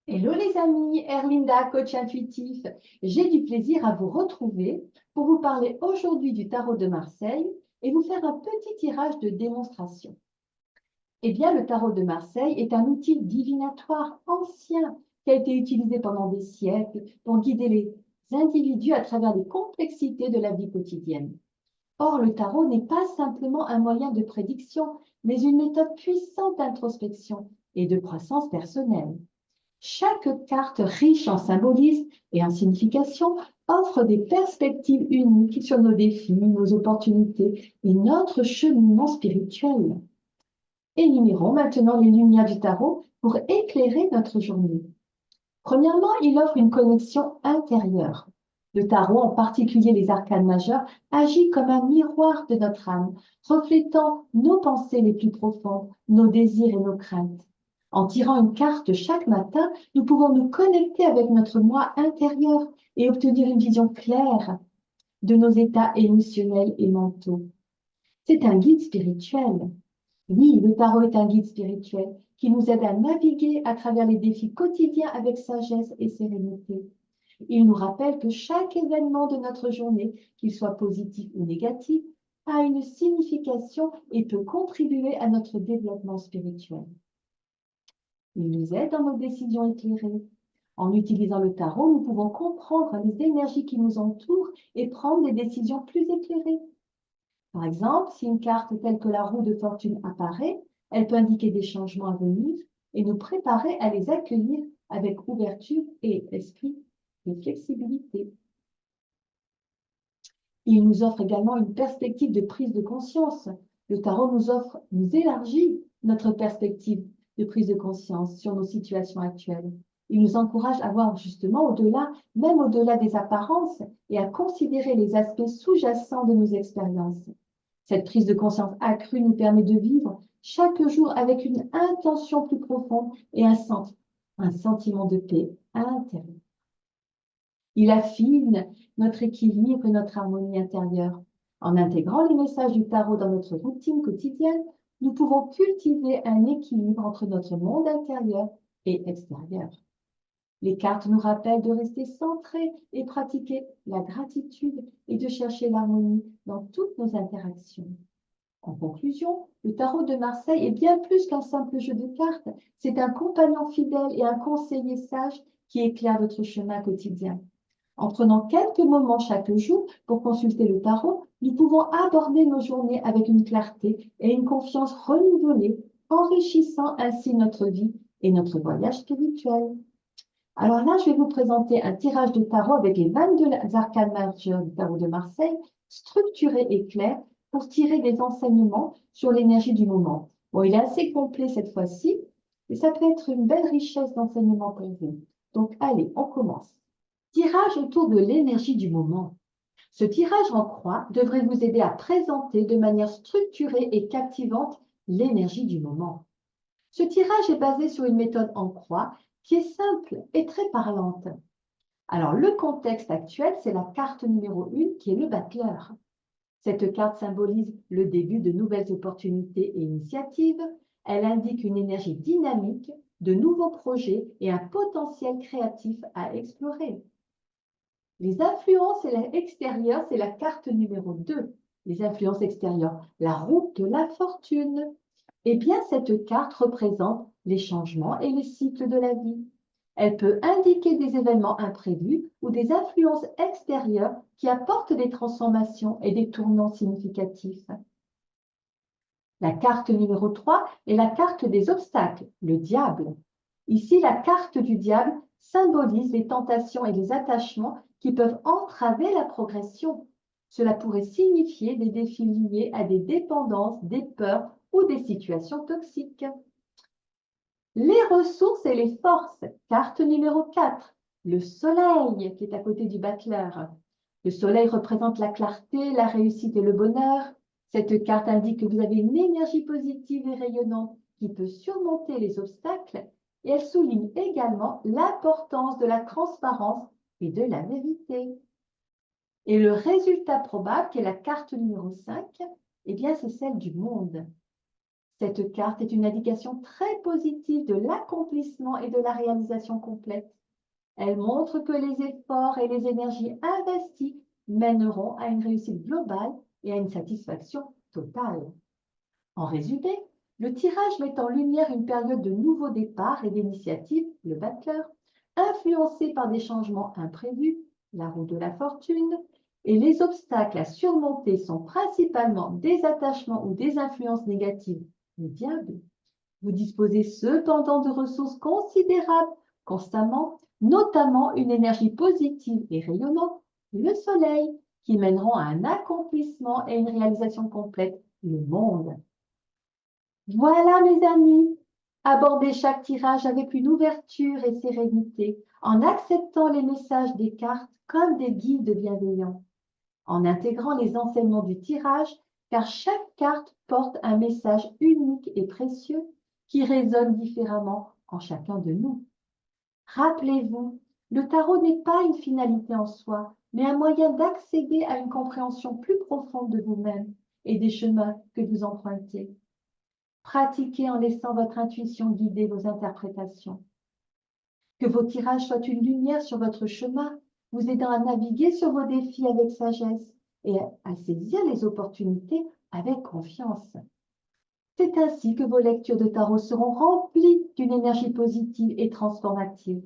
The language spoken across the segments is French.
Hello les amis, Erlinda, coach intuitif. J'ai du plaisir à vous retrouver pour vous parler aujourd'hui du tarot de Marseille et vous faire un petit tirage de démonstration. Eh bien, le tarot de Marseille est un outil divinatoire ancien qui a été utilisé pendant des siècles pour guider les individus à travers les complexités de la vie quotidienne. Or, le tarot n'est pas simplement un moyen de prédiction, mais une méthode puissante d'introspection et de croissance personnelle. Chaque carte riche en symbolisme et en signification offre des perspectives uniques sur nos défis, nos opportunités et notre cheminement spirituel. Énumérons maintenant les lumières du tarot pour éclairer notre journée. Premièrement, il offre une connexion intérieure. Le tarot, en particulier les arcanes majeures, agit comme un miroir de notre âme, reflétant nos pensées les plus profondes, nos désirs et nos craintes. En tirant une carte chaque matin, nous pouvons nous connecter avec notre moi intérieur et obtenir une vision claire de nos états émotionnels et mentaux. C'est un guide spirituel. Oui, le tarot est un guide spirituel qui nous aide à naviguer à travers les défis quotidiens avec sagesse et sérénité. Il nous rappelle que chaque événement de notre journée, qu'il soit positif ou négatif, a une signification et peut contribuer à notre développement spirituel. Il nous aide dans nos décisions éclairées. En utilisant le tarot, nous pouvons comprendre les énergies qui nous entourent et prendre des décisions plus éclairées. Par exemple, si une carte telle que la roue de fortune apparaît, elle peut indiquer des changements à venir et nous préparer à les accueillir avec ouverture et esprit de flexibilité. Il nous offre également une perspective de prise de conscience. Le tarot nous élargit notre perspective de prise de conscience sur nos situations actuelles. Il nous encourage à voir justement au-delà, même au-delà des apparences, et à considérer les aspects sous-jacents de nos expériences. Cette prise de conscience accrue nous permet de vivre chaque jour avec une intention plus profonde et un sentiment de paix intérieure. Il affine notre équilibre et notre harmonie intérieure. En intégrant les messages du tarot dans notre routine quotidienne, nous pouvons cultiver un équilibre entre notre monde intérieur et extérieur. Les cartes nous rappellent de rester centrés et pratiquer la gratitude et de chercher l'harmonie dans toutes nos interactions. En conclusion, le tarot de Marseille est bien plus qu'un simple jeu de cartes. C'est un compagnon fidèle et un conseiller sage qui éclaire notre chemin quotidien. En prenant quelques moments chaque jour pour consulter le tarot, nous pouvons aborder nos journées avec une clarté et une confiance renouvelée, enrichissant ainsi notre vie et notre voyage spirituel. Alors là, je vais vous présenter un tirage de tarot avec les 22 arcanes majeures du tarot de Marseille, structuré et clair, pour tirer des enseignements sur l'énergie du moment. Bon, il est assez complet cette fois-ci, et ça peut être une belle richesse d'enseignements pour vous. Donc, allez, on commence. Tirage autour de l'énergie du moment. Ce tirage en croix devrait vous aider à présenter de manière structurée et captivante l'énergie du moment. Ce tirage est basé sur une méthode en croix qui est simple et très parlante. Alors, le contexte actuel, c'est la carte numéro 1 qui est le battleur. Cette carte symbolise le début de nouvelles opportunités et initiatives. Elle indique une énergie dynamique, de nouveaux projets et un potentiel créatif à explorer. Les influences extérieures, c'est la carte numéro 2. Les influences extérieures, la roue de la fortune. Eh bien, cette carte représente les changements et les cycles de la vie. Elle peut indiquer des événements imprévus ou des influences extérieures qui apportent des transformations et des tournants significatifs. La carte numéro 3 est la carte des obstacles, le diable. Ici, la carte du diable symbolise les tentations et les attachements qui peuvent entraver la progression. Cela pourrait signifier des défis liés à des dépendances, des peurs ou des situations toxiques. Les ressources et les forces, carte numéro 4, le soleil qui est à côté du battleur. Le soleil représente la clarté, la réussite et le bonheur. Cette carte indique que vous avez une énergie positive et rayonnante qui peut surmonter les obstacles et elle souligne également l'importance de la transparence et de la vérité. Et le résultat probable, qui est la carte numéro 5, eh bien c'est celle du monde. Cette carte est une indication très positive de l'accomplissement et de la réalisation complète. Elle montre que les efforts et les énergies investies mèneront à une réussite globale et à une satisfaction totale. En résumé, le tirage met en lumière une période de nouveau départ et d'initiative, le battleur, influencée par des changements imprévus, la roue de la fortune, et les obstacles à surmonter sont principalement des attachements ou des influences négatives, le diable. Vous disposez cependant de ressources considérables constamment, notamment une énergie positive et rayonnante, le soleil, qui mèneront à un accomplissement et une réalisation complète, le monde. Voilà, mes amis, abordez chaque tirage avec une ouverture et sérénité, en acceptant les messages des cartes comme des guides bienveillants, en intégrant les enseignements du tirage, car chaque carte porte un message unique et précieux qui résonne différemment en chacun de nous. Rappelez-vous, le tarot n'est pas une finalité en soi, mais un moyen d'accéder à une compréhension plus profonde de vous-même et des chemins que vous empruntez. Pratiquez en laissant votre intuition guider vos interprétations. Que vos tirages soient une lumière sur votre chemin, vous aidant à naviguer sur vos défis avec sagesse et à saisir les opportunités avec confiance. C'est ainsi que vos lectures de tarot seront remplies d'une énergie positive et transformative.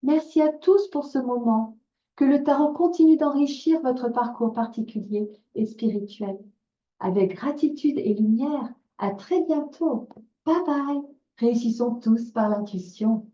Merci à tous pour ce moment. Que le tarot continue d'enrichir votre parcours particulier et spirituel. Avec gratitude et lumière, à très bientôt. Bye bye. Réussissons tous par l'intuition.